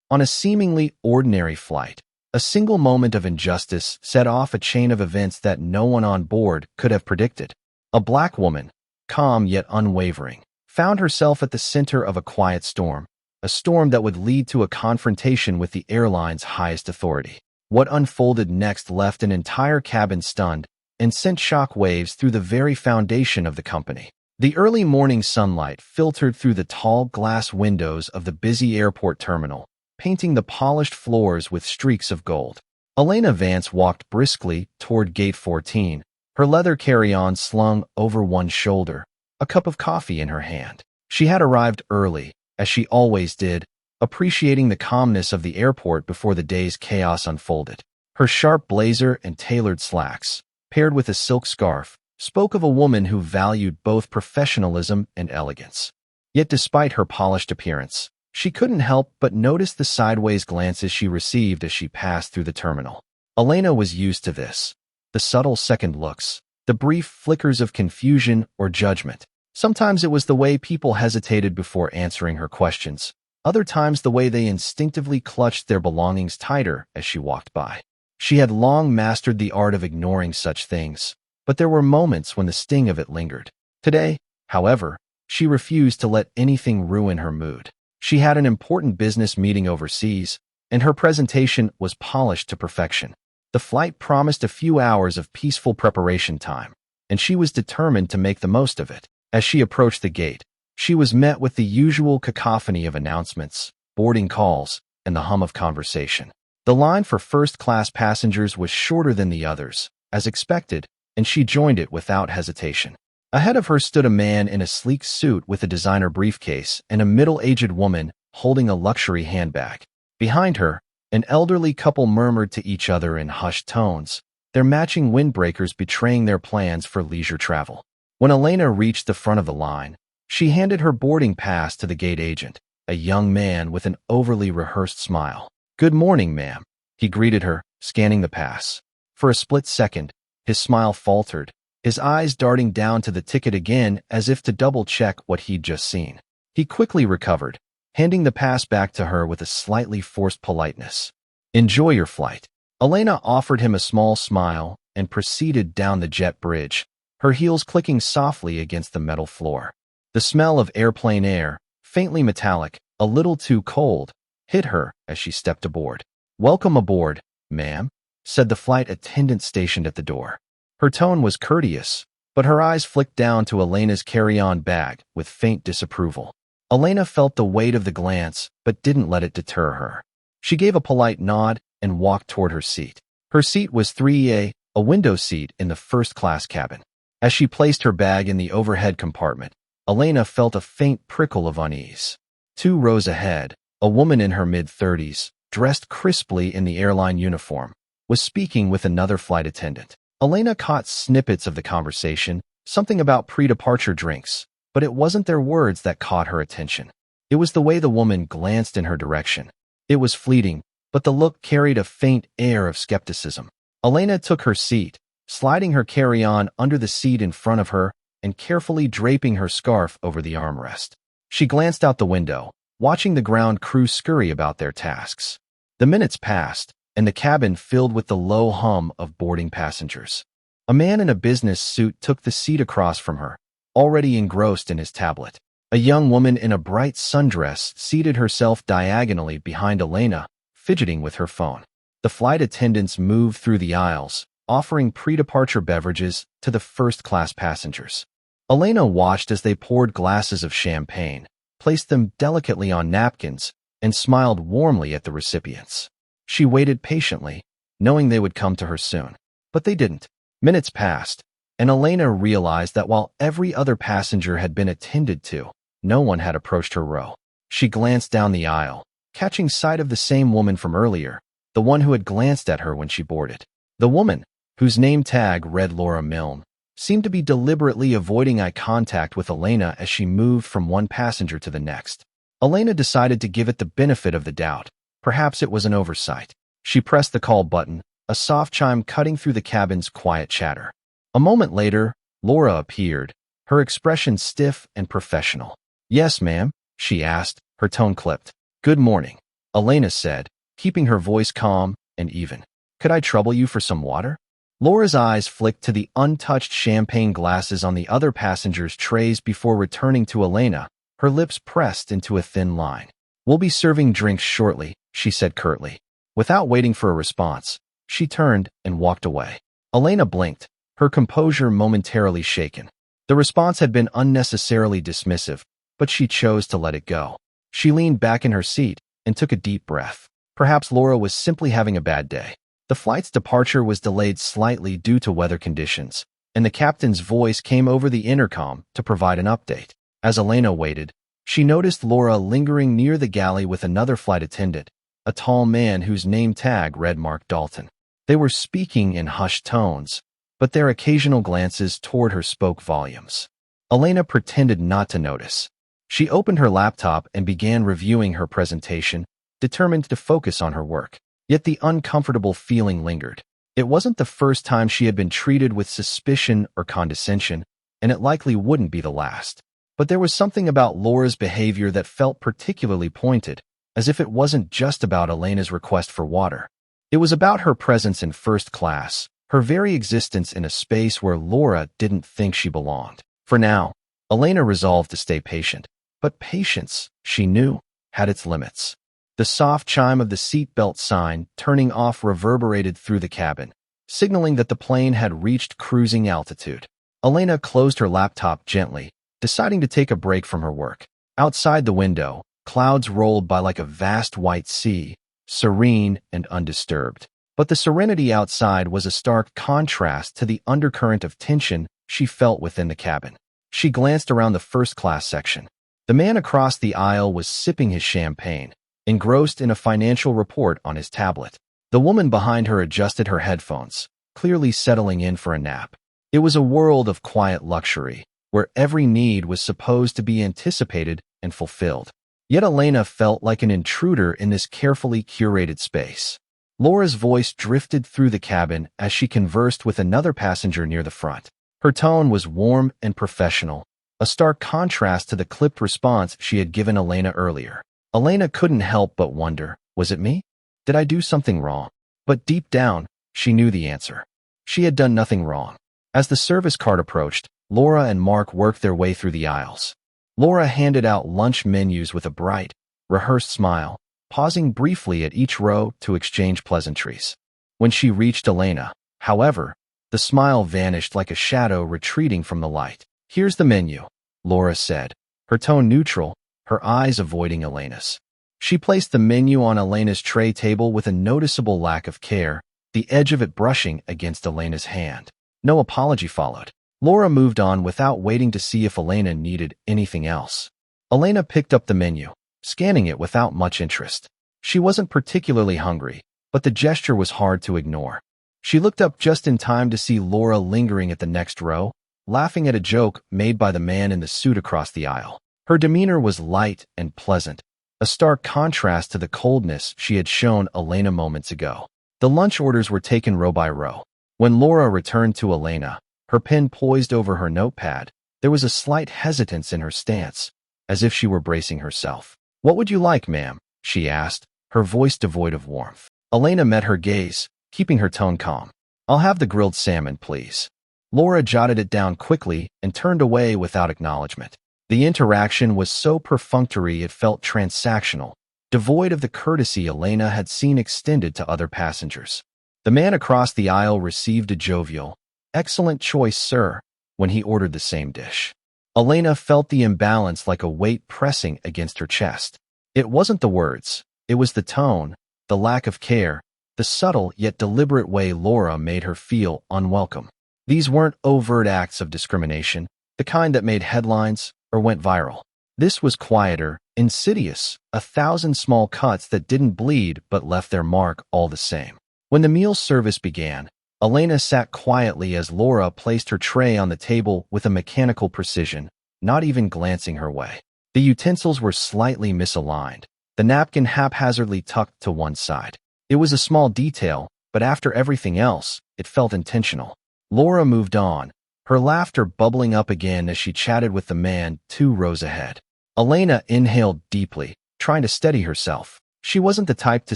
On a seemingly ordinary flight, a single moment of injustice set off a chain of events that no one on board could have predicted. A black woman, calm yet unwavering, found herself at the center of a quiet storm, a storm that would lead to a confrontation with the airline's highest authority. What unfolded next left an entire cabin stunned and sent shock waves through the very foundation of the company. The early morning sunlight filtered through the tall glass windows of the busy airport terminal, painting the polished floors with streaks of gold. Elena Vance walked briskly toward Gate 14, her leather carry-on slung over one shoulder, a cup of coffee in her hand. She had arrived early, as she always did, appreciating the calmness of the airport before the day's chaos unfolded. Her sharp blazer and tailored slacks, paired with a silk scarf, spoke of a woman who valued both professionalism and elegance. Yet despite her polished appearance, she couldn't help but notice the sideways glances she received as she passed through the terminal. Elena was used to this. The subtle second looks, the brief flickers of confusion or judgment. Sometimes it was the way people hesitated before answering her questions. Other times the way they instinctively clutched their belongings tighter as she walked by. She had long mastered the art of ignoring such things, but there were moments when the sting of it lingered. Today, however, she refused to let anything ruin her mood. She had an important business meeting overseas, and her presentation was polished to perfection. The flight promised a few hours of peaceful preparation time, and she was determined to make the most of it. As she approached the gate, she was met with the usual cacophony of announcements, boarding calls, and the hum of conversation. The line for first-class passengers was shorter than the others, as expected, and she joined it without hesitation. Ahead of her stood a man in a sleek suit with a designer briefcase and a middle-aged woman holding a luxury handbag. Behind her, an elderly couple murmured to each other in hushed tones, their matching windbreakers betraying their plans for leisure travel. When Elena reached the front of the line, she handed her boarding pass to the gate agent, a young man with an overly rehearsed smile. "Good morning, ma'am," he greeted her, scanning the pass. For a split second, his smile faltered, his eyes darting down to the ticket again as if to double-check what he'd just seen. He quickly recovered, handing the pass back to her with a slightly forced politeness. "Enjoy your flight." Elena offered him a small smile and proceeded down the jet bridge, her heels clicking softly against the metal floor. The smell of airplane air, faintly metallic, a little too cold, hit her as she stepped aboard. "Welcome aboard, ma'am," said the flight attendant stationed at the door. Her tone was courteous, but her eyes flicked down to Elena's carry-on bag with faint disapproval. Elena felt the weight of the glance, but didn't let it deter her. She gave a polite nod and walked toward her seat. Her seat was 3A, a window seat in the first-class cabin. As she placed her bag in the overhead compartment, Elena felt a faint prickle of unease. 2 rows ahead, a woman in her mid-30s, dressed crisply in the airline uniform, was speaking with another flight attendant. Elena caught snippets of the conversation, something about pre-departure drinks, but it wasn't their words that caught her attention. It was the way the woman glanced in her direction. It was fleeting, but the look carried a faint air of skepticism. Elena took her seat, sliding her carry-on under the seat in front of her and carefully draping her scarf over the armrest. She glanced out the window, watching the ground crew scurry about their tasks. The minutes passed, and the cabin filled with the low hum of boarding passengers. A man in a business suit took the seat across from her, already engrossed in his tablet. A young woman in a bright sundress seated herself diagonally behind Elena, fidgeting with her phone. The flight attendants moved through the aisles, offering pre-departure beverages to the first-class passengers. Elena watched as they poured glasses of champagne, placed them delicately on napkins, and smiled warmly at the recipients. She waited patiently, knowing they would come to her soon. But they didn't. Minutes passed, and Elena realized that while every other passenger had been attended to, no one had approached her row. She glanced down the aisle, catching sight of the same woman from earlier, the one who had glanced at her when she boarded. The woman, whose name tag read Laura Milne, seemed to be deliberately avoiding eye contact with Elena as she moved from one passenger to the next. Elena decided to give it the benefit of the doubt. Perhaps it was an oversight. She pressed the call button, a soft chime cutting through the cabin's quiet chatter. A moment later, Laura appeared, her expression stiff and professional. "Yes, ma'am," she asked, her tone clipped. "Good morning." Elena said, keeping her voice calm and even. Could I trouble you for some water? Laura's eyes flicked to the untouched champagne glasses on the other passengers' trays before returning to Elena, her lips pressed into a thin line. We'll be serving drinks shortly, she said curtly. Without waiting for a response, she turned and walked away. Elena blinked, her composure momentarily shaken. The response had been unnecessarily dismissive, but she chose to let it go. She leaned back in her seat and took a deep breath. Perhaps Laura was simply having a bad day. The flight's departure was delayed slightly due to weather conditions, and the captain's voice came over the intercom to provide an update. As Elena waited, she noticed Laura lingering near the galley with another flight attendant, a tall man whose name tag read Mark Dalton. They were speaking in hushed tones, but their occasional glances toward her spoke volumes. Elena pretended not to notice. She opened her laptop and began reviewing her presentation, determined to focus on her work. Yet the uncomfortable feeling lingered. It wasn't the first time she had been treated with suspicion or condescension, and it likely wouldn't be the last. But there was something about Laura's behavior that felt particularly pointed, as if it wasn't just about Elena's request for water. It was about her presence in first class, her very existence in a space where Laura didn't think she belonged. For now, Elena resolved to stay patient. But patience, she knew, had its limits. The soft chime of the seatbelt sign turning off reverberated through the cabin, signaling that the plane had reached cruising altitude. Elena closed her laptop gently, deciding to take a break from her work. Outside the window, clouds rolled by like a vast white sea, serene and undisturbed. But the serenity outside was a stark contrast to the undercurrent of tension she felt within the cabin. She glanced around the first-class section. The man across the aisle was sipping his champagne, engrossed in a financial report on his tablet. The woman behind her adjusted her headphones, clearly settling in for a nap. It was a world of quiet luxury, where every need was supposed to be anticipated and fulfilled. Yet Elena felt like an intruder in this carefully curated space. Laura's voice drifted through the cabin as she conversed with another passenger near the front. Her tone was warm and professional, a stark contrast to the clipped response she had given Elena earlier. Elena couldn't help but wonder, was it me? Did I do something wrong? But deep down, she knew the answer. She had done nothing wrong. As the service cart approached, Laura and Mark worked their way through the aisles. Laura handed out lunch menus with a bright, rehearsed smile, pausing briefly at each row to exchange pleasantries. When she reached Elena, however, the smile vanished like a shadow retreating from the light. Here's the menu, Laura said, her tone neutral, her eyes avoiding Elena's. She placed the menu on Elena's tray table with a noticeable lack of care, the edge of it brushing against Elena's hand. No apology followed. Laura moved on without waiting to see if Elena needed anything else. Elena picked up the menu, scanning it without much interest. She wasn't particularly hungry, but the gesture was hard to ignore. She looked up just in time to see Laura lingering at the next row, laughing at a joke made by the man in the suit across the aisle. Her demeanor was light and pleasant, a stark contrast to the coldness she had shown Elena moments ago. The lunch orders were taken row by row. When Laura returned to Elena, her pen poised over her notepad, there was a slight hesitance in her stance, as if she were bracing herself. "What would you like, ma'am?" she asked, her voice devoid of warmth. Elena met her gaze, keeping her tone calm. "I'll have the grilled salmon, please." Laura jotted it down quickly and turned away without acknowledgement. The interaction was so perfunctory it felt transactional, devoid of the courtesy Elena had seen extended to other passengers. The man across the aisle received a jovial, "Excellent choice, sir," when he ordered the same dish. Elena felt the imbalance like a weight pressing against her chest. It wasn't the words, it was the tone, the lack of care, the subtle yet deliberate way Laura made her feel unwelcome. These weren't overt acts of discrimination, the kind that made headlines or went viral. This was quieter, insidious, 1,000 small cuts that didn't bleed but left their mark all the same. When the meal service began, Elena sat quietly as Laura placed her tray on the table with a mechanical precision, not even glancing her way. The utensils were slightly misaligned, the napkin haphazardly tucked to one side. It was a small detail, but after everything else, it felt intentional. Laura moved on, her laughter bubbling up again as she chatted with the man 2 rows ahead. Elena inhaled deeply, trying to steady herself. She wasn't the type to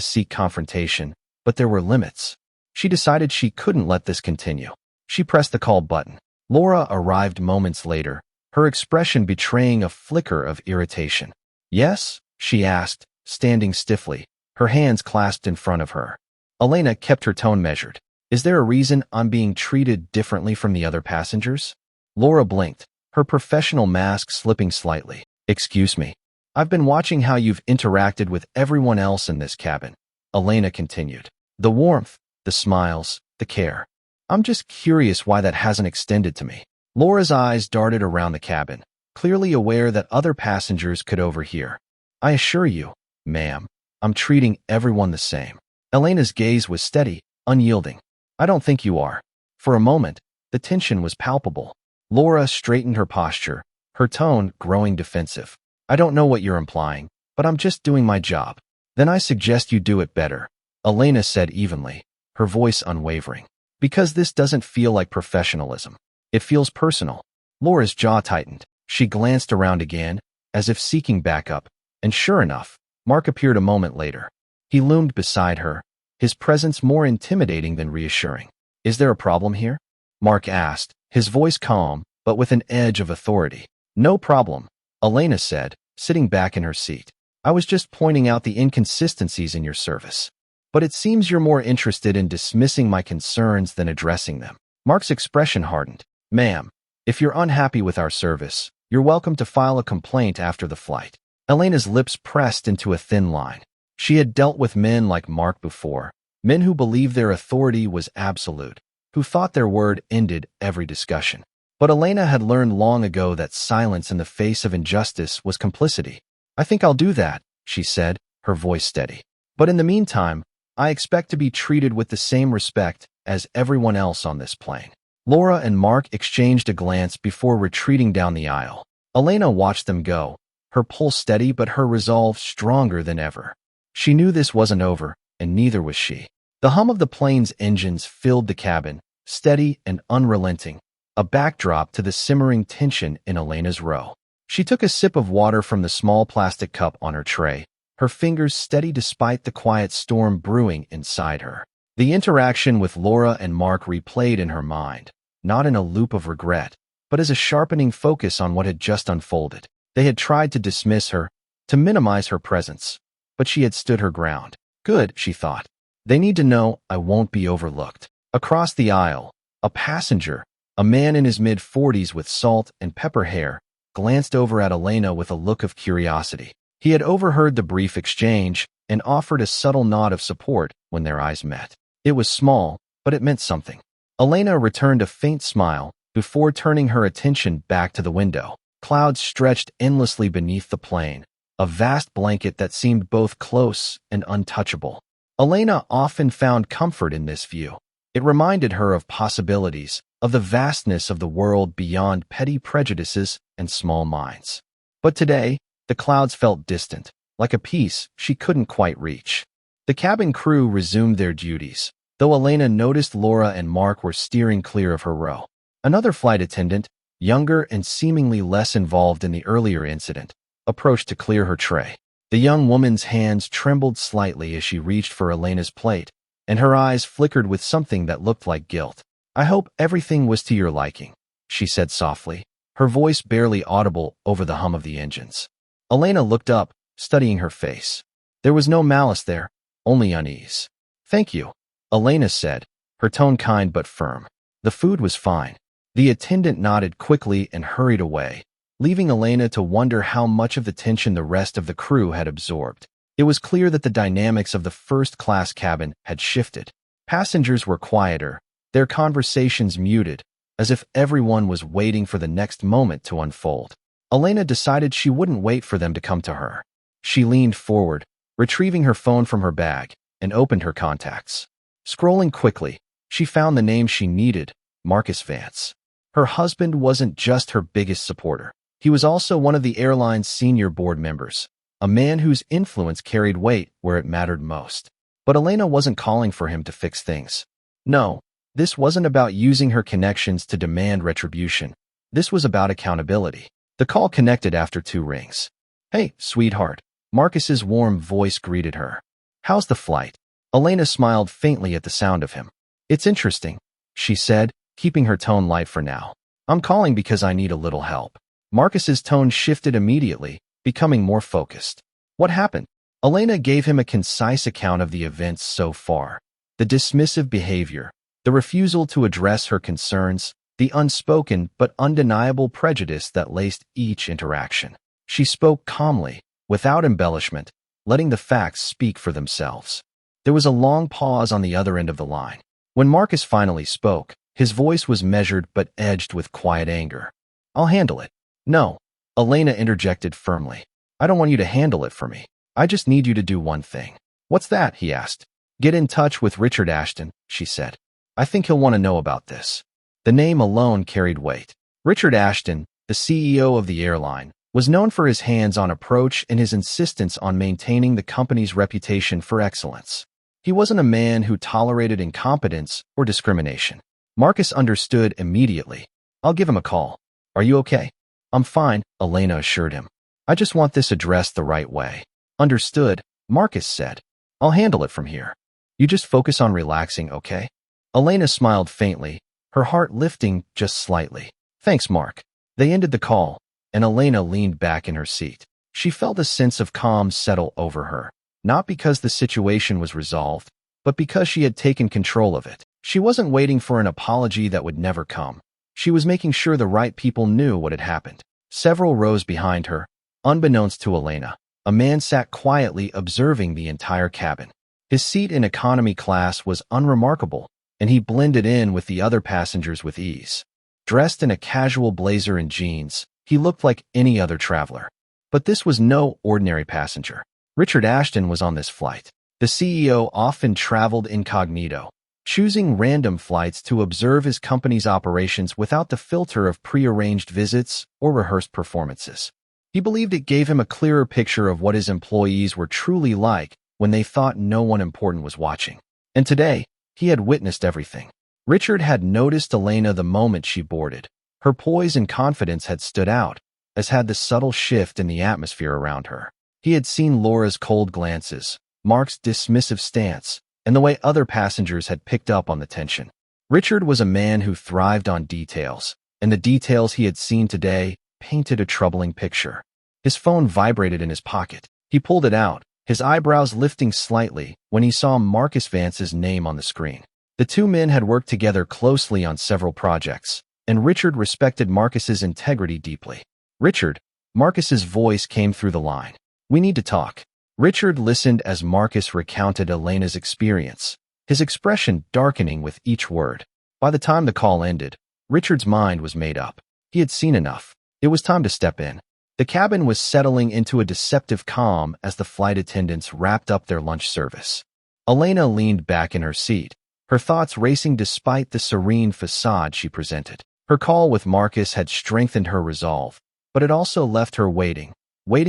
seek confrontation, but there were limits. She decided she couldn't let this continue. She pressed the call button. Laura arrived moments later, her expression betraying a flicker of irritation. "Yes?" she asked, standing stiffly, her hands clasped in front of her. Elena kept her tone measured. "Is there a reason I'm being treated differently from the other passengers?" Laura blinked, her professional mask slipping slightly. "Excuse me. I've been watching how you've interacted with everyone else in this cabin," Elena continued. "The warmth, the smiles, the care. I'm just curious why that hasn't extended to me." Laura's eyes darted around the cabin, clearly aware that other passengers could overhear. "I assure you, ma'am, I'm treating everyone the same." Elena's gaze was steady, unyielding. "I don't think you are." For a moment, the tension was palpable. Laura straightened her posture, her tone growing defensive. "I don't know what you're implying, but I'm just doing my job." "Then I suggest you do it better," Elena said evenly, her voice unwavering. "Because this doesn't feel like professionalism. It feels personal." Laura's jaw tightened. She glanced around again, as if seeking backup, and sure enough, Mark appeared a moment later. He loomed beside her, his presence more intimidating than reassuring. "Is there a problem here?" Mark asked, his voice calm, but with an edge of authority. "No problem," Elena said, sitting back in her seat. "I was just pointing out the inconsistencies in your service. But it seems you're more interested in dismissing my concerns than addressing them." Mark's expression hardened. "Ma'am, if you're unhappy with our service, you're welcome to file a complaint after the flight." Elena's lips pressed into a thin line. She had dealt with men like Mark before, men who believed their authority was absolute, who thought their word ended every discussion. But Elena had learned long ago that silence in the face of injustice was complicity. "I think I'll do that," she said, her voice steady. "But in the meantime, I expect to be treated with the same respect as everyone else on this plane." Laura and Mark exchanged a glance before retreating down the aisle. Elena watched them go, her pulse steady but her resolve stronger than ever. She knew this wasn't over, and neither was she. The hum of the plane's engines filled the cabin, steady and unrelenting, a backdrop to the simmering tension in Elena's row. She took a sip of water from the small plastic cup on her tray, her fingers steady despite the quiet storm brewing inside her. The interaction with Laura and Mark replayed in her mind, not in a loop of regret, but as a sharpening focus on what had just unfolded. They had tried to dismiss her, to minimize her presence, but she had stood her ground. "Good," she thought. "They need to know I won't be overlooked." Across the aisle, a passenger, a man in his mid-40s with salt and pepper hair, glanced over at Elena with a look of curiosity. He had overheard the brief exchange and offered a subtle nod of support when their eyes met. It was small, but it meant something. Elena returned a faint smile before turning her attention back to the window. Clouds stretched endlessly beneath the plane, a vast blanket that seemed both close and untouchable. Elena often found comfort in this view. It reminded her of possibilities, of the vastness of the world beyond petty prejudices and small minds. But today, the clouds felt distant, like a peace she couldn't quite reach. The cabin crew resumed their duties, though Elena noticed Laura and Mark were steering clear of her row. Another flight attendant, younger and seemingly less involved in the earlier incident, approached to clear her tray. The young woman's hands trembled slightly as she reached for Elena's plate, and her eyes flickered with something that looked like guilt. "I hope everything was to your liking," she said softly, her voice barely audible over the hum of the engines. Elena looked up, studying her face. There was no malice there, only unease. "Thank you," Elena said, her tone kind but firm. The food was fine. The attendant nodded quickly and hurried away, leaving Elena to wonder how much of the tension the rest of the crew had absorbed. It was clear that the dynamics of the first-class cabin had shifted. Passengers were quieter, their conversations muted, as if everyone was waiting for the next moment to unfold. Elena decided she wouldn't wait for them to come to her. She leaned forward, retrieving her phone from her bag, and opened her contacts. Scrolling quickly, she found the name she needed, Marcus Vance. Her husband wasn't just her biggest supporter. He was also one of the airline's senior board members, a man whose influence carried weight where it mattered most. But Elena wasn't calling for him to fix things. No, this wasn't about using her connections to demand retribution. This was about accountability. The call connected after 2 rings. "Hey, sweetheart. Marcus's warm voice greeted her. "How's the flight?" Elena smiled faintly at the sound of him. "It's interesting," she said, keeping her tone light for now. "I'm calling because I need a little help." Marcus's tone shifted immediately, becoming more focused. "What happened?" Elena gave him a concise account of the events so far. The dismissive behavior, the refusal to address her concerns, the unspoken but undeniable prejudice that laced each interaction. She spoke calmly, without embellishment, letting the facts speak for themselves. There was a long pause on the other end of the line. When Marcus finally spoke, his voice was measured but edged with quiet anger. "I'll handle it." "No," Elena interjected firmly. "I don't want you to handle it for me. I just need you to do one thing." "What's that?" he asked. "Get in touch with Richard Ashton," she said. "I think he'll want to know about this." The name alone carried weight. Richard Ashton, the CEO of the airline, was known for his hands-on approach and his insistence on maintaining the company's reputation for excellence. He wasn't a man who tolerated incompetence or discrimination. Marcus understood immediately. "I'll give him a call." "Are you okay?" "I'm fine," Elena assured him. "I just want this addressed the right way." "Understood," Marcus said. "I'll handle it from here. You just focus on relaxing, okay?" Elena smiled faintly, her heart lifting just slightly. "Thanks, Mark." They ended the call, and Elena leaned back in her seat. She felt a sense of calm settle over her, not because the situation was resolved, but because she had taken control of it. She wasn't waiting for an apology that would never come. She was making sure the right people knew what had happened. Several rows behind her, unbeknownst to Elena, a man sat quietly observing the entire cabin. His seat in economy class was unremarkable, and he blended in with the other passengers with ease. Dressed in a casual blazer and jeans, he looked like any other traveler. But this was no ordinary passenger. Richard Ashton was on this flight. The CEO often traveled incognito, choosing random flights to observe his company's operations without the filter of prearranged visits or rehearsed performances. He believed it gave him a clearer picture of what his employees were truly like when they thought no one important was watching. And today, he had witnessed everything. Richard had noticed Elena the moment she boarded. Her poise and confidence had stood out, as had the subtle shift in the atmosphere around her. He had seen Laura's cold glances, Mark's dismissive stance, and the way other passengers had picked up on the tension. Richard was a man who thrived on details, and the details he had seen today painted a troubling picture. His phone vibrated in his pocket. He pulled it out, his eyebrows lifting slightly when he saw Marcus Vance's name on the screen. The two men had worked together closely on several projects, and Richard respected Marcus's integrity deeply. "Richard," Marcus's voice came through the line. "We need to talk." Richard listened as Marcus recounted Elena's experience, his expression darkening with each word. By the time the call ended, Richard's mind was made up. He had seen enough. It was time to step in. The cabin was settling into a deceptive calm as the flight attendants wrapped up their lunch service. Elena leaned back in her seat, her thoughts racing despite the serene facade she presented. Her call with Marcus had strengthened her resolve, but it also left her waiting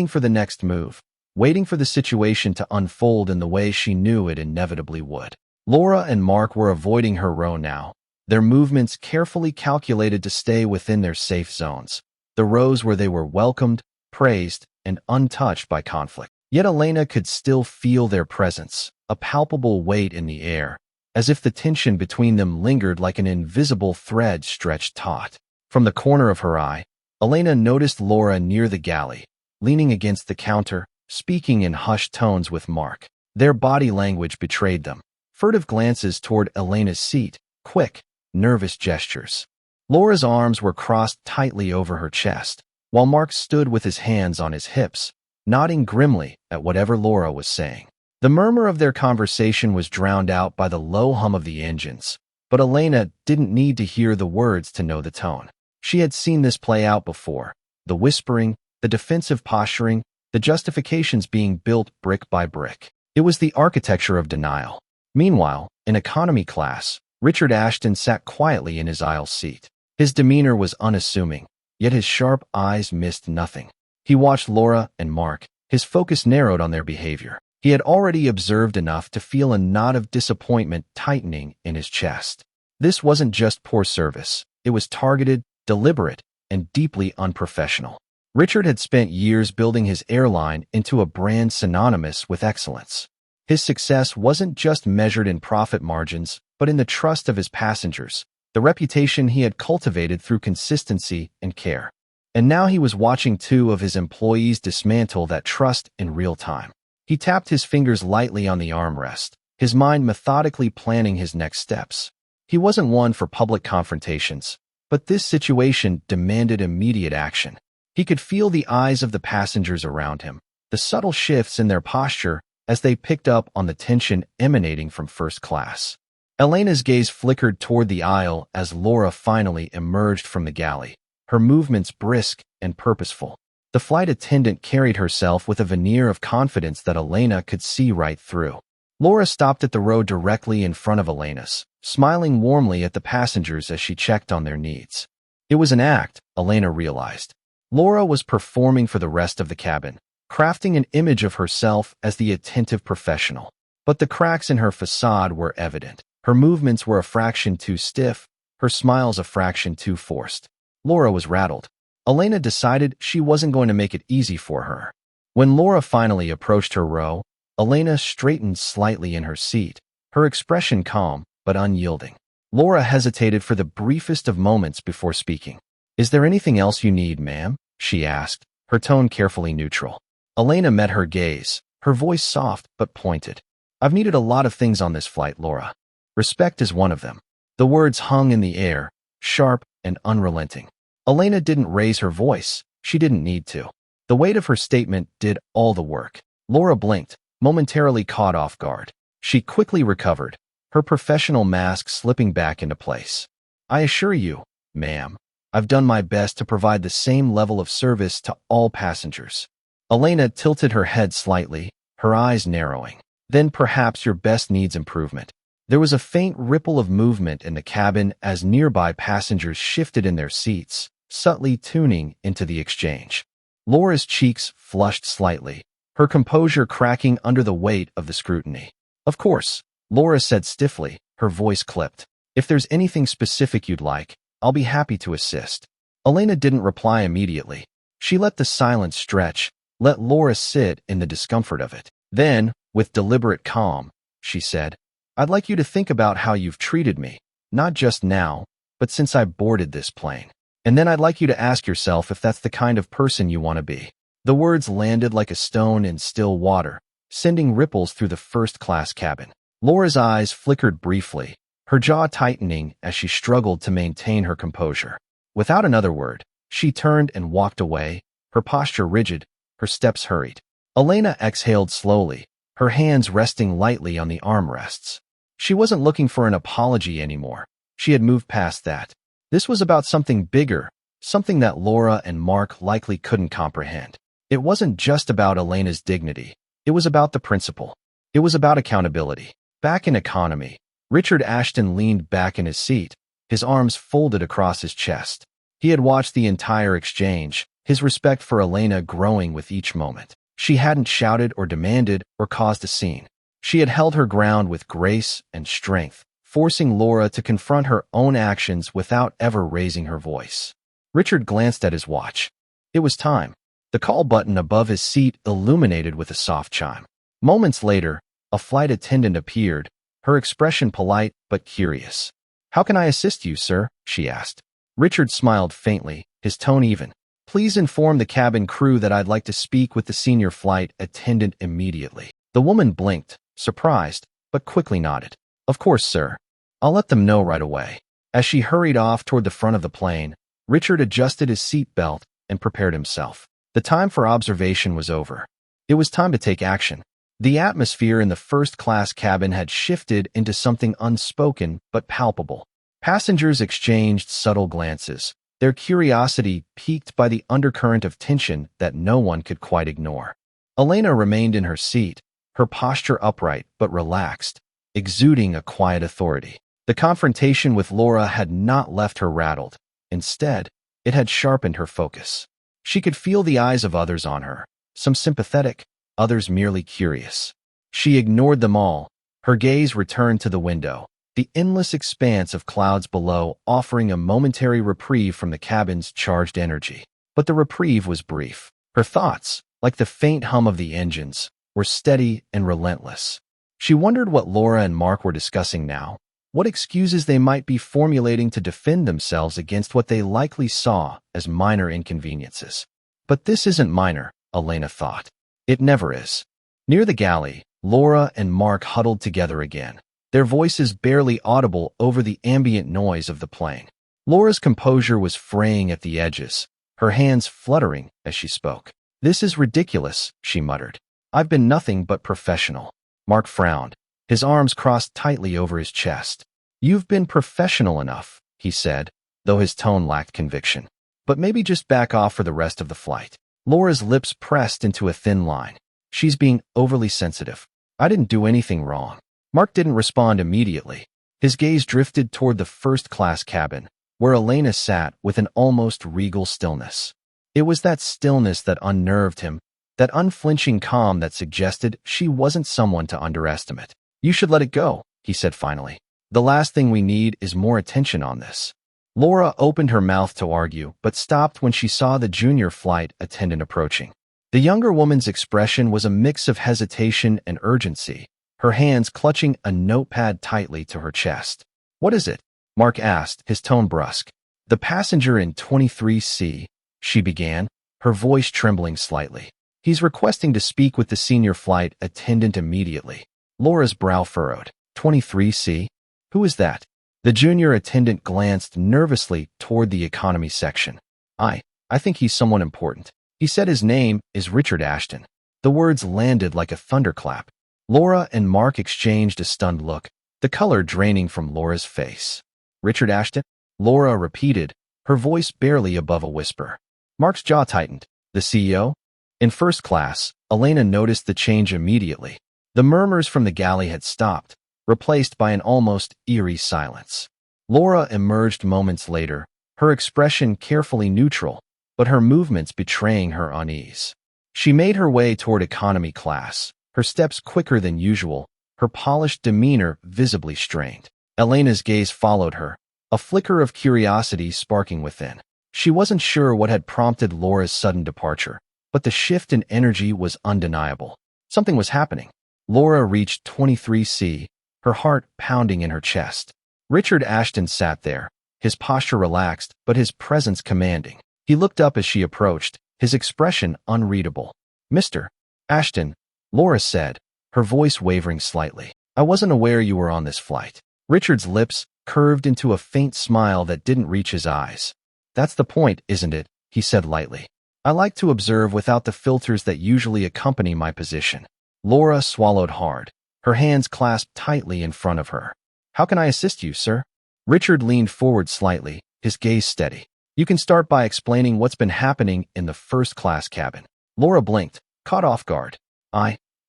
for the next move, waiting for the situation to unfold in the way she knew it inevitably would. Laura and Mark were avoiding her row now, their movements carefully calculated to stay within their safe zones, the rows where they were welcomed, praised, and untouched by conflict. Yet Elena could still feel their presence, a palpable weight in the air, as if the tension between them lingered like an invisible thread stretched taut. From the corner of her eye, Elena noticed Laura near the galley, leaning against the counter, speaking in hushed tones with Mark. Their body language betrayed them. Furtive glances toward Elena's seat, quick, nervous gestures. Laura's arms were crossed tightly over her chest, while Mark stood with his hands on his hips, nodding grimly at whatever Laura was saying. The murmur of their conversation was drowned out by the low hum of the engines, but Elena didn't need to hear the words to know the tone. She had seen this play out before, the whispering, the defensive posturing, the justifications being built brick by brick. It was the architecture of denial. Meanwhile, in economy class, Richard Ashton sat quietly in his aisle seat. His demeanor was unassuming, yet his sharp eyes missed nothing. He watched Laura and Mark, his focus narrowed on their behavior. He had already observed enough to feel a knot of disappointment tightening in his chest. This wasn't just poor service. It was targeted, deliberate, and deeply unprofessional. Richard had spent years building his airline into a brand synonymous with excellence. His success wasn't just measured in profit margins, but in the trust of his passengers, the reputation he had cultivated through consistency and care. And now he was watching two of his employees dismantle that trust in real time. He tapped his fingers lightly on the armrest, his mind methodically planning his next steps. He wasn't one for public confrontations, but this situation demanded immediate action. He could feel the eyes of the passengers around him, the subtle shifts in their posture as they picked up on the tension emanating from first class. Elena's gaze flickered toward the aisle as Laura finally emerged from the galley, her movements brisk and purposeful. The flight attendant carried herself with a veneer of confidence that Elena could see right through. Laura stopped at the row directly in front of Elena's, smiling warmly at the passengers as she checked on their needs. It was an act, Elena realized. Laura was performing for the rest of the cabin, crafting an image of herself as the attentive professional. But the cracks in her facade were evident. Her movements were a fraction too stiff, her smiles a fraction too forced. Laura was rattled. Elena decided she wasn't going to make it easy for her. When Laura finally approached her row, Elena straightened slightly in her seat, her expression calm but unyielding. Laura hesitated for the briefest of moments before speaking. "Is there anything else you need, ma'am?" she asked, her tone carefully neutral. Elena met her gaze, her voice soft but pointed. "I've needed a lot of things on this flight, Laura. Respect is one of them." The words hung in the air, sharp and unrelenting. Elena didn't raise her voice. She didn't need to. The weight of her statement did all the work. Laura blinked, momentarily caught off guard. She quickly recovered, her professional mask slipping back into place. "I assure you, ma'am, I've done my best to provide the same level of service to all passengers." Elena tilted her head slightly, her eyes narrowing. "Then perhaps your best needs improvement." There was a faint ripple of movement in the cabin as nearby passengers shifted in their seats, subtly tuning into the exchange. Laura's cheeks flushed slightly, her composure cracking under the weight of the scrutiny. "Of course," Laura said stiffly, her voice clipped. "If there's anything specific you'd like, I'll be happy to assist." Elena didn't reply immediately. She let the silence stretch, let Laura sit in the discomfort of it. Then, with deliberate calm, she said, "I'd like you to think about how you've treated me, not just now, but since I boarded this plane. And then I'd like you to ask yourself if that's the kind of person you want to be." The words landed like a stone in still water, sending ripples through the first-class cabin. Laura's eyes flickered briefly, her jaw tightening as she struggled to maintain her composure. Without another word, she turned and walked away, her posture rigid, her steps hurried. Elena exhaled slowly, her hands resting lightly on the armrests. She wasn't looking for an apology anymore. She had moved past that. This was about something bigger, something that Laura and Mark likely couldn't comprehend. It wasn't just about Elena's dignity. It was about the principle. It was about accountability. Back in economy, Richard Ashton leaned back in his seat, his arms folded across his chest. He had watched the entire exchange, his respect for Elena growing with each moment. She hadn't shouted or demanded or caused a scene. She had held her ground with grace and strength, forcing Laura to confront her own actions without ever raising her voice. Richard glanced at his watch. It was time. The call button above his seat illuminated with a soft chime. Moments later, a flight attendant appeared, her expression polite but curious. "How can I assist you, sir?" she asked. Richard smiled faintly, his tone even. "Please inform the cabin crew that I'd like to speak with the senior flight attendant immediately." The woman blinked, surprised, but quickly nodded. "Of course, sir. I'll let them know right away." As she hurried off toward the front of the plane, Richard adjusted his seatbelt and prepared himself. The time for observation was over. It was time to take action. The atmosphere in the first-class cabin had shifted into something unspoken but palpable. Passengers exchanged subtle glances, their curiosity piqued by the undercurrent of tension that no one could quite ignore. Elena remained in her seat, her posture upright but relaxed, exuding a quiet authority. The confrontation with Laura had not left her rattled. Instead, it had sharpened her focus. She could feel the eyes of others on her, some sympathetic, others merely curious. She ignored them all, her gaze returned to the window, the endless expanse of clouds below offering a momentary reprieve from the cabin's charged energy. But the reprieve was brief. Her thoughts, like the faint hum of the engines, were steady and relentless. She wondered what Laura and Mark were discussing now, what excuses they might be formulating to defend themselves against what they likely saw as minor inconveniences. But this isn't minor, Elena thought. It never is. Near the galley, Laura and Mark huddled together again, their voices barely audible over the ambient noise of the plane. Laura's composure was fraying at the edges, her hands fluttering as she spoke. "This is ridiculous," she muttered. "I've been nothing but professional." Mark frowned, his arms crossed tightly over his chest. "You've been professional enough," he said, though his tone lacked conviction. "But maybe just back off for the rest of the flight." Laura's lips pressed into a thin line. "She's being overly sensitive. I didn't do anything wrong." Mark didn't respond immediately. His gaze drifted toward the first-class cabin, where Elena sat with an almost regal stillness. It was that stillness that unnerved him, that unflinching calm that suggested she wasn't someone to underestimate. "You should let it go," he said finally. "The last thing we need is more attention on this." Laura opened her mouth to argue, but stopped when she saw the junior flight attendant approaching. The younger woman's expression was a mix of hesitation and urgency, her hands clutching a notepad tightly to her chest. "What is it?" Mark asked, his tone brusque. "The passenger in 23C," she began, her voice trembling slightly. "He's requesting to speak with the senior flight attendant immediately." Laura's brow furrowed. 23C? Who is that? The junior attendant glanced nervously toward the economy section. I think he's someone important. He said his name is Richard Ashton." The words landed like a thunderclap. Laura and Mark exchanged a stunned look, the color draining from Laura's face. "Richard Ashton?" Laura repeated, her voice barely above a whisper. Mark's jaw tightened. "The CEO?" In first class, Elena noticed the change immediately. The murmurs from the galley had stopped, replaced by an almost eerie silence. Laura emerged moments later, her expression carefully neutral, but her movements betraying her unease. She made her way toward economy class, her steps quicker than usual, her polished demeanor visibly strained. Elena's gaze followed her, a flicker of curiosity sparking within. She wasn't sure what had prompted Laura's sudden departure, but the shift in energy was undeniable. Something was happening. Laura reached 23C, her heart pounding in her chest. Richard Ashton sat there, his posture relaxed, but his presence commanding. He looked up as she approached, his expression unreadable. "Mr. Ashton," Laura said, her voice wavering slightly. "I wasn't aware you were on this flight." Richard's lips curved into a faint smile that didn't reach his eyes. "That's the point, isn't it?" he said lightly. "I like to observe without the filters that usually accompany my position." Laura swallowed hard, her hands clasped tightly in front of her. "How can I assist you, sir?" Richard leaned forward slightly, his gaze steady. "You can start by explaining what's been happening in the first-class cabin." Laura blinked, caught off guard.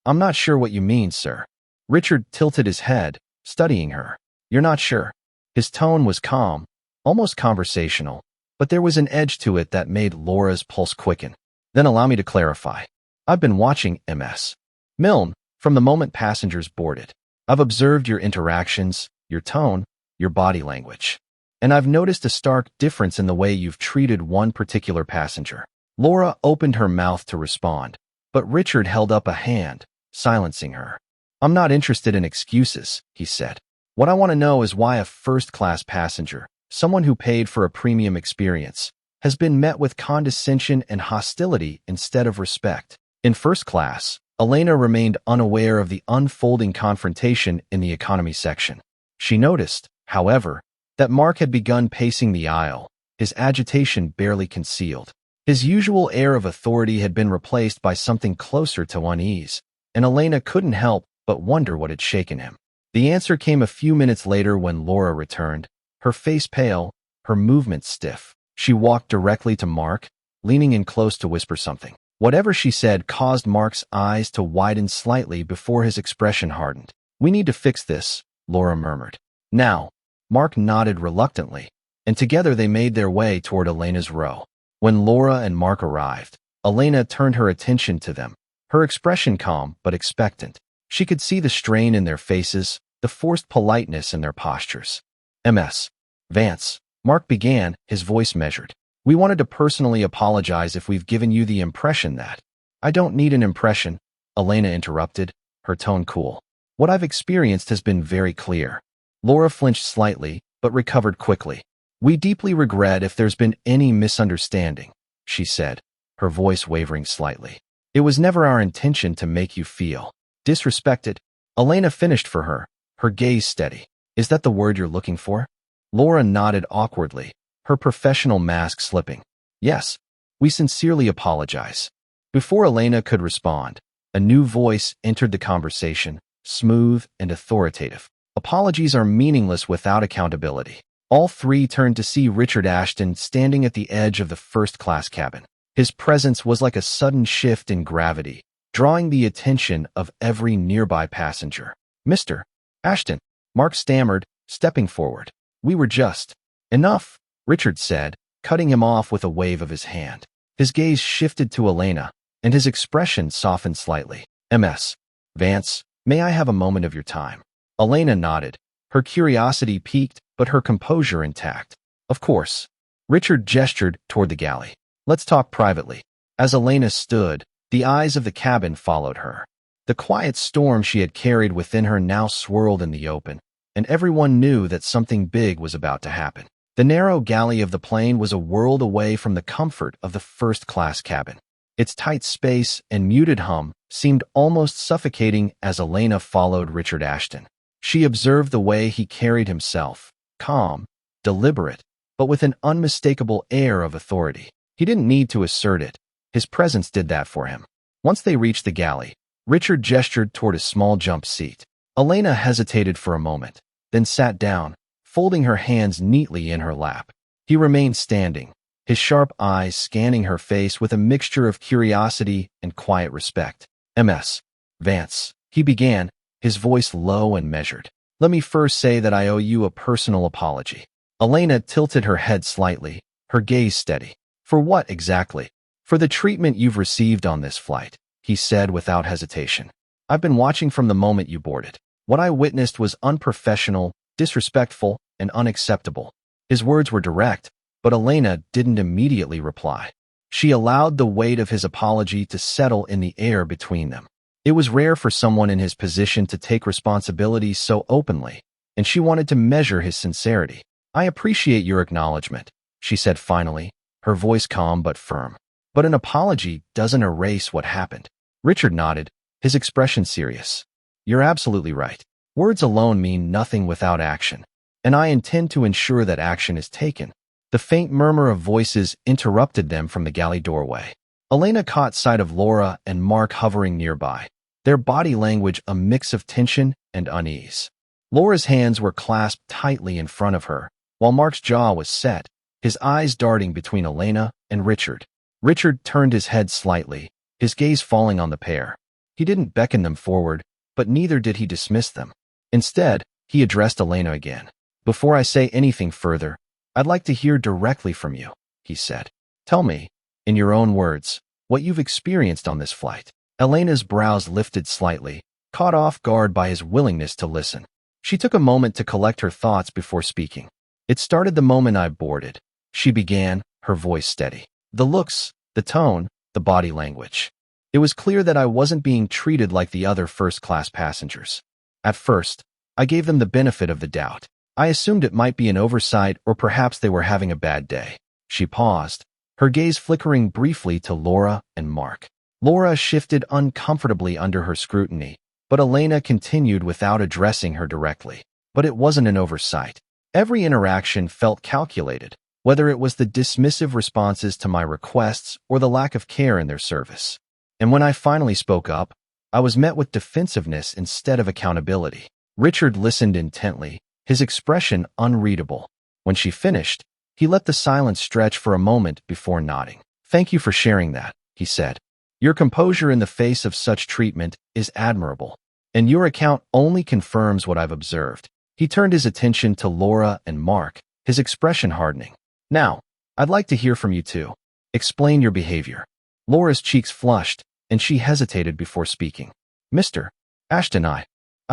I'm not sure what you mean, sir." Richard tilted his head, studying her. "You're not sure?" His tone was calm, almost conversational, but there was an edge to it that made Laura's pulse quicken. "Then allow me to clarify. I've been watching Ms. Milne from the moment passengers boarded. I've observed your interactions, your tone, your body language. And I've noticed a stark difference in the way you've treated one particular passenger." Laura opened her mouth to respond, but Richard held up a hand, silencing her. "I'm not interested in excuses," he said. "What I want to know is why a first-class passenger, someone who paid for a premium experience, has been met with condescension and hostility instead of respect." In first class, Elena remained unaware of the unfolding confrontation in the economy section. She noticed, however, that Mark had begun pacing the aisle, his agitation barely concealed. His usual air of authority had been replaced by something closer to unease, and Elena couldn't help but wonder what had shaken him. The answer came a few minutes later when Laura returned, her face pale, her movements stiff. She walked directly to Mark, leaning in close to whisper something. Whatever she said caused Mark's eyes to widen slightly before his expression hardened. "We need to fix this," Laura murmured. "Now." Mark nodded reluctantly, and together they made their way toward Elena's row. When Laura and Mark arrived, Elena turned her attention to them, her expression calm but expectant. She could see the strain in their faces, the forced politeness in their postures. "Ms. Vance," Mark began, his voice measured. We wanted to personally apologize if we've given you the impression that—" "I don't need an impression," Elena interrupted, her tone cool. "What I've experienced has been very clear." Laura flinched slightly, but recovered quickly. "We deeply regret if there's been any misunderstanding," she said, her voice wavering slightly. "It was never our intention to make you feel disrespected." Elena finished for her, her gaze steady. "Is that the word you're looking for?" Laura nodded awkwardly, her professional mask slipping. "Yes, we sincerely apologize." Before Elena could respond, a new voice entered the conversation, smooth and authoritative. "Apologies are meaningless without accountability." All three turned to see Richard Ashton standing at the edge of the first-class cabin. His presence was like a sudden shift in gravity, drawing the attention of every nearby passenger. "Mr. Ashton," Mark stammered, stepping forward. "We were just—" "Enough," Richard said, cutting him off with a wave of his hand. His gaze shifted to Elena, and his expression softened slightly. "Ms. Vance, may I have a moment of your time?" Elena nodded, her curiosity piqued but her composure intact. "Of course." Richard gestured toward the galley. "Let's talk privately." As Elena stood, the eyes of the cabin followed her. The quiet storm she had carried within her now swirled in the open, and everyone knew that something big was about to happen. The narrow galley of the plane was a world away from the comfort of the first-class cabin. Its tight space and muted hum seemed almost suffocating as Elena followed Richard Ashton. She observed the way he carried himself, calm, deliberate, but with an unmistakable air of authority. He didn't need to assert it. His presence did that for him. Once they reached the galley, Richard gestured toward a small jump seat. Elena hesitated for a moment, then sat down, folding her hands neatly in her lap. He remained standing, his sharp eyes scanning her face with a mixture of curiosity and quiet respect. "Ms. Vance," he began, his voice low and measured. "Let me first say that I owe you a personal apology." Elena tilted her head slightly, her gaze steady. "For what exactly?" "For the treatment you've received on this flight," he said without hesitation. "I've been watching from the moment you boarded. What I witnessed was unprofessional, disrespectful, and unacceptable." His words were direct, but Elena didn't immediately reply. She allowed the weight of his apology to settle in the air between them. It was rare for someone in his position to take responsibility so openly, and she wanted to measure his sincerity. "I appreciate your acknowledgement," she said finally, her voice calm but firm. "But an apology doesn't erase what happened." Richard nodded, his expression serious. "You're absolutely right. Words alone mean nothing without action, and I intend to ensure that action is taken." The faint murmur of voices interrupted them from the galley doorway. Elena caught sight of Laura and Mark hovering nearby, their body language a mix of tension and unease. Laura's hands were clasped tightly in front of her, while Mark's jaw was set, his eyes darting between Elena and Richard. Richard turned his head slightly, his gaze falling on the pair. He didn't beckon them forward, but neither did he dismiss them. Instead, he addressed Elena again. "Before I say anything further, I'd like to hear directly from you," he said. "Tell me, in your own words, what you've experienced on this flight." Elena's brows lifted slightly, caught off guard by his willingness to listen. She took a moment to collect her thoughts before speaking. "It started the moment I boarded," she began, her voice steady. "The looks, the tone, the body language. It was clear that I wasn't being treated like the other first-class passengers. At first, I gave them the benefit of the doubt. I assumed it might be an oversight or perhaps they were having a bad day." She paused, her gaze flickering briefly to Laura and Mark. Laura shifted uncomfortably under her scrutiny, but Elena continued without addressing her directly. "But it wasn't an oversight. Every interaction felt calculated, whether it was the dismissive responses to my requests or the lack of care in their service. And when I finally spoke up, I was met with defensiveness instead of accountability." Richard listened intently, his expression unreadable. When she finished, he let the silence stretch for a moment before nodding. "Thank you for sharing that," he said. "Your composure in the face of such treatment is admirable, and your account only confirms what I've observed." He turned his attention to Laura and Mark, his expression hardening. "Now, I'd like to hear from you too. Explain your behavior." Laura's cheeks flushed, and she hesitated before speaking. "Mr. Ashton, I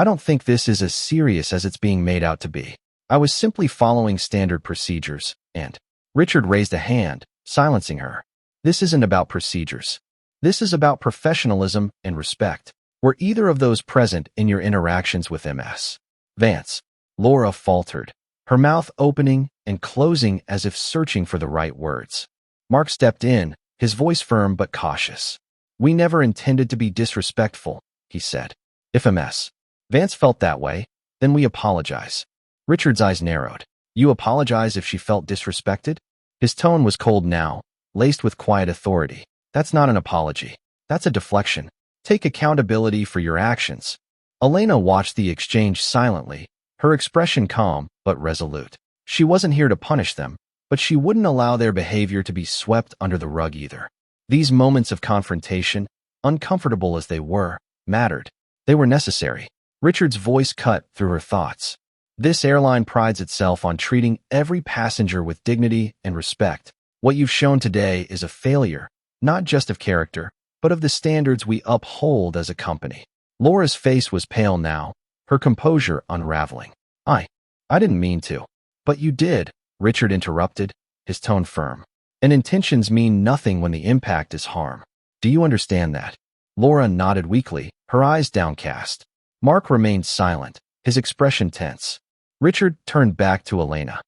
don't think this is as serious as it's being made out to be. I was simply following standard procedures, and—" Richard raised a hand, silencing her. This isn't about procedures. This is about professionalism and respect. Were either of those present in your interactions with Ms. Vance? Laura faltered, her mouth opening and closing as if searching for the right words. Mark stepped in, his voice firm but cautious. We never intended to be disrespectful, he said. If Ms. Vance felt that way, then we apologize. Richard's eyes narrowed. You apologize if she felt disrespected? His tone was cold now, laced with quiet authority. That's not an apology. That's a deflection. Take accountability for your actions. Elena watched the exchange silently, her expression calm but resolute. She wasn't here to punish them, but she wouldn't allow their behavior to be swept under the rug either. These moments of confrontation, uncomfortable as they were, mattered. They were necessary. Richard's voice cut through her thoughts. This airline prides itself on treating every passenger with dignity and respect. What you've shown today is a failure, not just of character, but of the standards we uphold as a company. Laura's face was pale now, her composure unraveling. I didn't mean to. But you did, Richard interrupted, his tone firm. And intentions mean nothing when the impact is harm. Do you understand that? Laura nodded weakly, her eyes downcast. Mark remained silent, his expression tense. Richard turned back to Elena.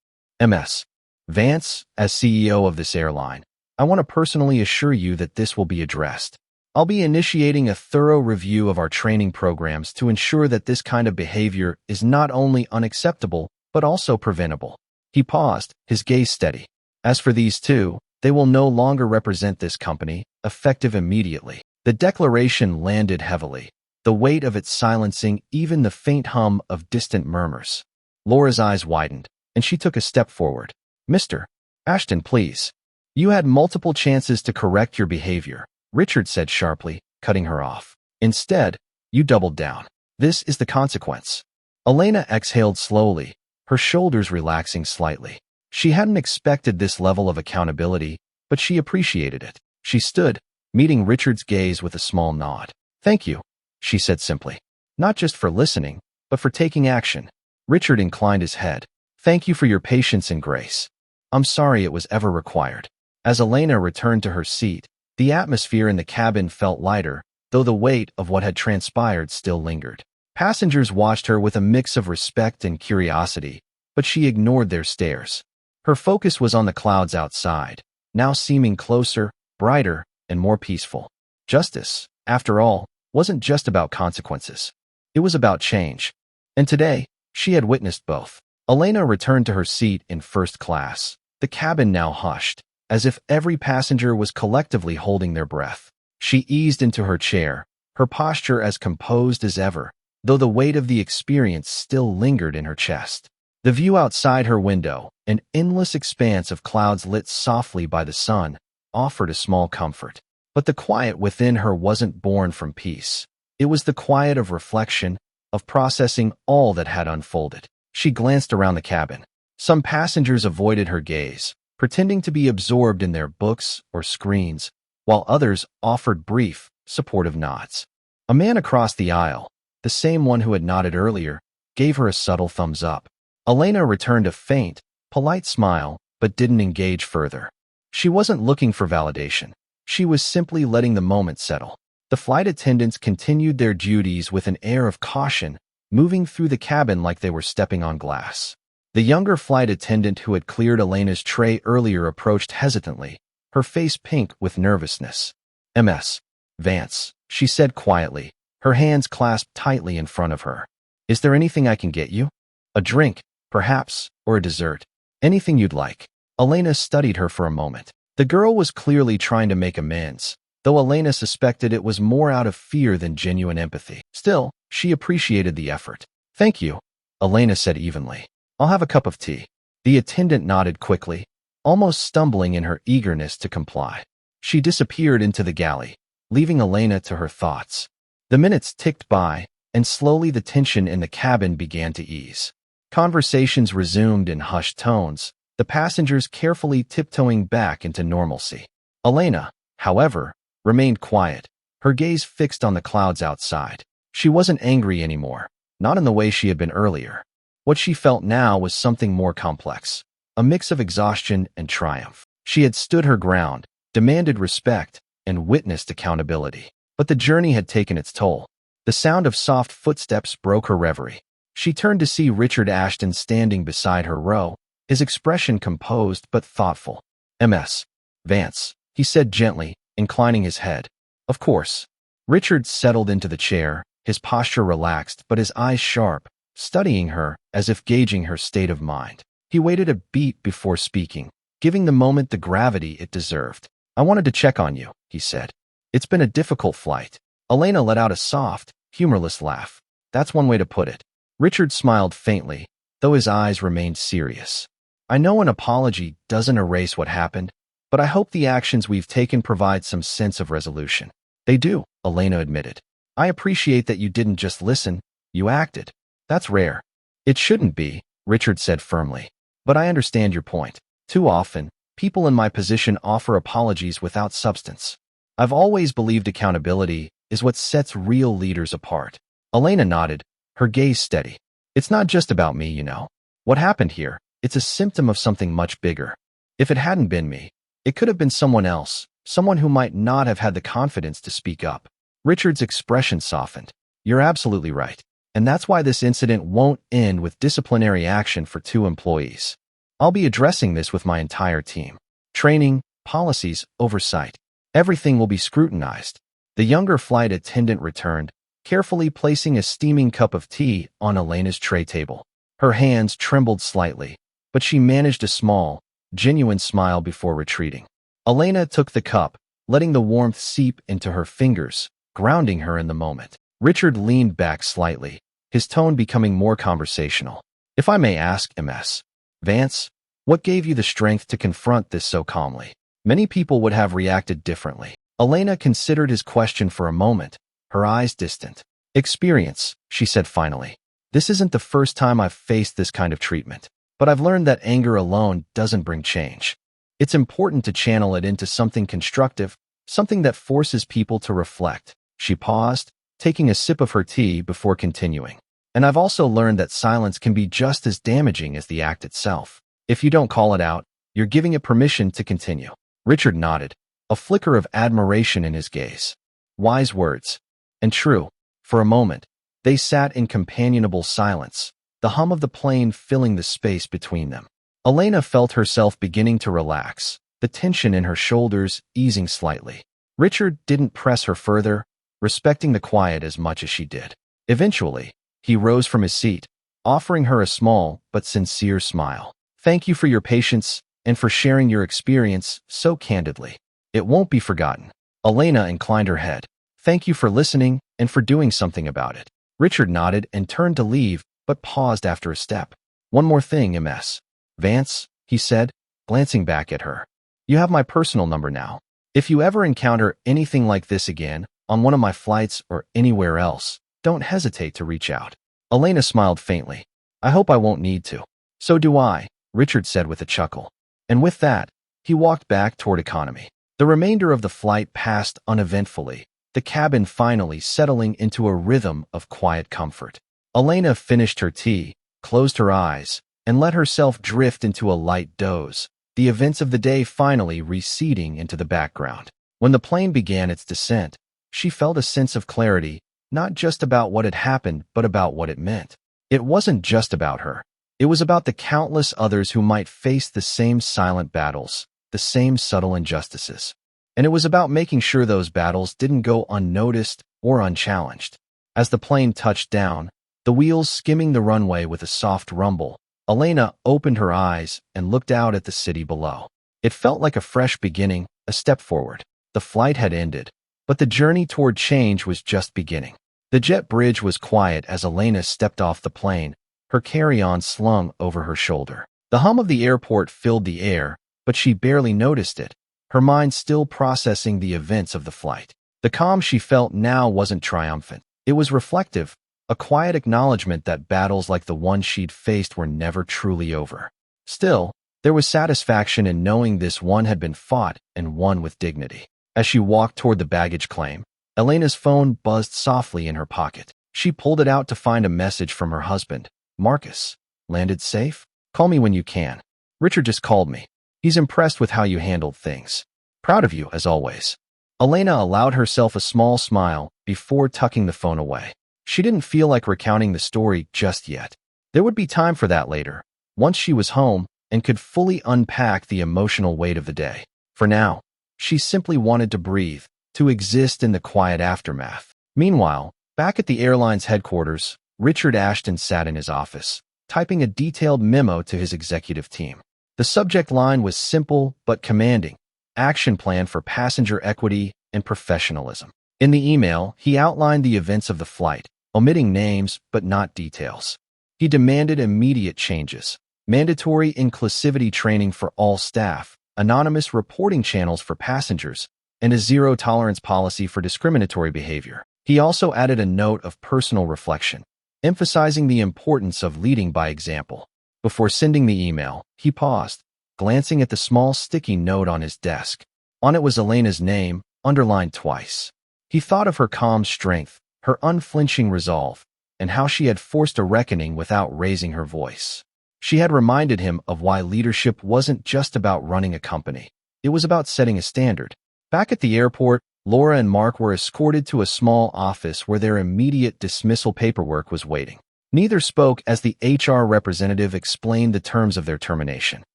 Ms. Vance, as CEO of this airline, I want to personally assure you that this will be addressed. I'll be initiating a thorough review of our training programs to ensure that this kind of behavior is not only unacceptable, but also preventable. He paused, his gaze steady. As for these two, they will no longer represent this company, effective immediately. The declaration landed heavily, the weight of it silencing even the faint hum of distant murmurs. Laura's eyes widened, and she took a step forward. Mr. Ashton, please. You had multiple chances to correct your behavior, Richard said sharply, cutting her off. Instead, you doubled down. This is the consequence. Elena exhaled slowly, her shoulders relaxing slightly. She hadn't expected this level of accountability, but she appreciated it. She stood, meeting Richard's gaze with a small nod. Thank you, she said simply. Not just for listening, but for taking action. Richard inclined his head. Thank you for your patience and grace. I'm sorry it was ever required. As Elena returned to her seat, the atmosphere in the cabin felt lighter, though the weight of what had transpired still lingered. Passengers watched her with a mix of respect and curiosity, but she ignored their stares. Her focus was on the clouds outside, now seeming closer, brighter, and more peaceful. Justice, after all, wasn't just about consequences. It was about change. And today, she had witnessed both. Elena returned to her seat in first class, the cabin now hushed, as if every passenger was collectively holding their breath. She eased into her chair, her posture as composed as ever, though the weight of the experience still lingered in her chest. The view outside her window, an endless expanse of clouds lit softly by the sun, offered a small comfort. But the quiet within her wasn't born from peace. It was the quiet of reflection, of processing all that had unfolded. She glanced around the cabin. Some passengers avoided her gaze, pretending to be absorbed in their books or screens, while others offered brief, supportive nods. A man across the aisle, the same one who had nodded earlier, gave her a subtle thumbs up. Elena returned a faint, polite smile, but didn't engage further. She wasn't looking for validation. She was simply letting the moment settle. The flight attendants continued their duties with an air of caution, moving through the cabin like they were stepping on glass. The younger flight attendant who had cleared Elena's tray earlier approached hesitantly, her face pink with nervousness. Ms. Vance, she said quietly, her hands clasped tightly in front of her. Is there anything I can get you? A drink, perhaps, or a dessert? Anything you'd like. Elena studied her for a moment. The girl was clearly trying to make amends, though Elena suspected it was more out of fear than genuine empathy. Still, she appreciated the effort. Thank you, Elena said evenly. I'll have a cup of tea. The attendant nodded quickly, almost stumbling in her eagerness to comply. She disappeared into the galley, leaving Elena to her thoughts. The minutes ticked by, and slowly the tension in the cabin began to ease. Conversations resumed in hushed tones, the passengers carefully tiptoeing back into normalcy. Elena, however, remained quiet, her gaze fixed on the clouds outside. She wasn't angry anymore, not in the way she had been earlier. What she felt now was something more complex, a mix of exhaustion and triumph. She had stood her ground, demanded respect, and witnessed accountability. But the journey had taken its toll. The sound of soft footsteps broke her reverie. She turned to see Richard Ashton standing beside her row, his expression composed but thoughtful. "Ms. Vance," he said gently, inclining his head. "Of course." Richard settled into the chair, his posture relaxed but his eyes sharp, studying her as if gauging her state of mind. He waited a beat before speaking, giving the moment the gravity it deserved. "I wanted to check on you," he said. "It's been a difficult flight." Elena let out a soft, humorless laugh. "That's one way to put it." Richard smiled faintly, though his eyes remained serious. "I know an apology doesn't erase what happened, but I hope the actions we've taken provide some sense of resolution." "They do," Elena admitted. "I appreciate that you didn't just listen, you acted. That's rare." "It shouldn't be," Richard said firmly. "But I understand your point. Too often, people in my position offer apologies without substance. I've always believed accountability is what sets real leaders apart." Elena nodded, her gaze steady. "It's not just about me, you know. What happened here, it's a symptom of something much bigger. If it hadn't been me, it could have been someone else, someone who might not have had the confidence to speak up." Richard's expression softened. "You're absolutely right. And that's why this incident won't end with disciplinary action for 2 employees. I'll be addressing this with my entire team. Training, policies, oversight. Everything will be scrutinized." The younger flight attendant returned, carefully placing a steaming cup of tea on Elena's tray table. Her hands trembled slightly, but she managed a small, genuine smile before retreating. Elena took the cup, letting the warmth seep into her fingers, grounding her in the moment. Richard leaned back slightly, his tone becoming more conversational. "If I may ask, Ms. Vance, what gave you the strength to confront this so calmly? Many people would have reacted differently." Elena considered his question for a moment, her eyes distant. "Experience," she said finally. "This isn't the first time I've faced this kind of treatment, but I've learned that anger alone doesn't bring change. It's important to channel it into something constructive, something that forces people to reflect." She paused, taking a sip of her tea before continuing. "And I've also learned that silence can be just as damaging as the act itself. If you don't call it out, you're giving it permission to continue." Richard nodded, a flicker of admiration in his gaze. Wise words. And true. For a moment, they sat in companionable silence, the hum of the plane filling the space between them. Elena felt herself beginning to relax, the tension in her shoulders easing slightly. Richard didn't press her further, respecting the quiet as much as she did. Eventually, he rose from his seat, offering her a small but sincere smile. "Thank you for your patience and for sharing your experience so candidly. It won't be forgotten." Elena inclined her head. "Thank you for listening and for doing something about it." Richard nodded and turned to leave, but paused after a step. "One more thing, Ms. Vance," he said, glancing back at her. "You have my personal number now. If you ever encounter anything like this again, on one of my flights or anywhere else, don't hesitate to reach out." Elena smiled faintly. "I hope I won't need to." "So do I," Richard said with a chuckle. And with that, he walked back toward economy. The remainder of the flight passed uneventfully, the cabin finally settling into a rhythm of quiet comfort. Elena finished her tea, closed her eyes, and let herself drift into a light doze, the events of the day finally receding into the background. When the plane began its descent, she felt a sense of clarity, not just about what had happened, but about what it meant. It wasn't just about her. It was about the countless others who might face the same silent battles, the same subtle injustices. And it was about making sure those battles didn't go unnoticed or unchallenged. As the plane touched down, the wheels skimming the runway with a soft rumble, Elena opened her eyes and looked out at the city below. It felt like a fresh beginning, a step forward. The flight had ended, but the journey toward change was just beginning. The jet bridge was quiet as Elena stepped off the plane, her carry-on slung over her shoulder. The hum of the airport filled the air, but she barely noticed it, her mind still processing the events of the flight. The calm she felt now wasn't triumphant. It was reflective, a quiet acknowledgement that battles like the one she'd faced were never truly over. Still, there was satisfaction in knowing this one had been fought and won with dignity. As she walked toward the baggage claim, Elena's phone buzzed softly in her pocket. She pulled it out to find a message from her husband. "Marcus, landed safe? Call me when you can. Richard just called me." He's impressed with how you handled things. Proud of you, as always. Elena allowed herself a small smile before tucking the phone away. She didn't feel like recounting the story just yet. There would be time for that later, once she was home and could fully unpack the emotional weight of the day. For now, she simply wanted to breathe, to exist in the quiet aftermath. Meanwhile, back at the airline's headquarters, Richard Ashton sat in his office, typing a detailed memo to his executive team. The subject line was simple but commanding: action plan for passenger equity and professionalism. In the email, he outlined the events of the flight, omitting names but not details. He demanded immediate changes: mandatory inclusivity training for all staff, anonymous reporting channels for passengers, and a zero-tolerance policy for discriminatory behavior. He also added a note of personal reflection, emphasizing the importance of leading by example. Before sending the email, he paused, glancing at the small sticky note on his desk. On it was Elena's name, underlined twice. He thought of her calm strength, her unflinching resolve, and how she had forced a reckoning without raising her voice. She had reminded him of why leadership wasn't just about running a company. It was about setting a standard. Back at the airport, Laura and Mark were escorted to a small office where their immediate dismissal paperwork was waiting. Neither spoke as the HR representative explained the terms of their termination.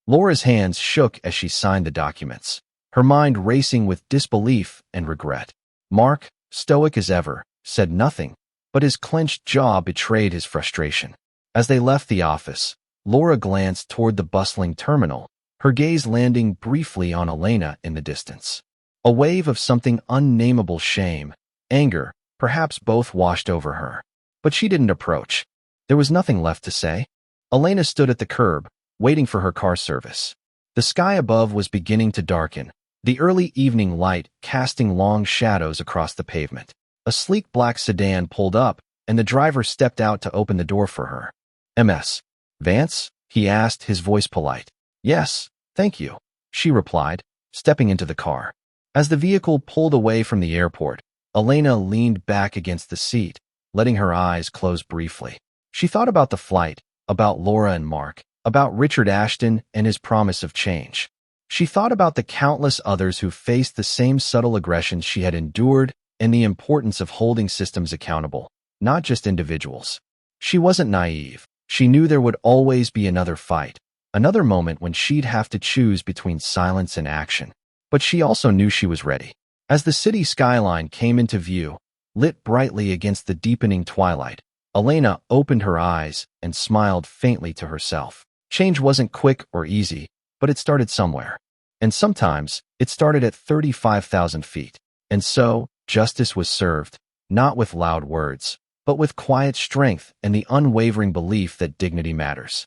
Laura's hands shook as she signed the documents, her mind racing with disbelief and regret. Mark, stoic as ever, said nothing, but his clenched jaw betrayed his frustration. As they left the office, Laura glanced toward the bustling terminal, her gaze landing briefly on Elena in the distance. A wave of something unnameable: shame, anger, perhaps both washed over her. But she didn't approach. There was nothing left to say. Elena stood at the curb, waiting for her car service. The sky above was beginning to darken, the early evening light casting long shadows across the pavement. A sleek black sedan pulled up, and the driver stepped out to open the door for her. "Ms. Vance?" he asked, his voice polite. "Yes, thank you," she replied, stepping into the car. As the vehicle pulled away from the airport, Elena leaned back against the seat, letting her eyes close briefly. She thought about the flight, about Laura and Mark, about Richard Ashton and his promise of change. She thought about the countless others who faced the same subtle aggressions she had endured and the importance of holding systems accountable, not just individuals. She wasn't naive. She knew there would always be another fight, another moment when she'd have to choose between silence and action. But she also knew she was ready. As the city skyline came into view, lit brightly against the deepening twilight, Elena opened her eyes and smiled faintly to herself. Change wasn't quick or easy, but it started somewhere. And sometimes, it started at 35,000 feet. And so, justice was served, not with loud words, but with quiet strength and the unwavering belief that dignity matters.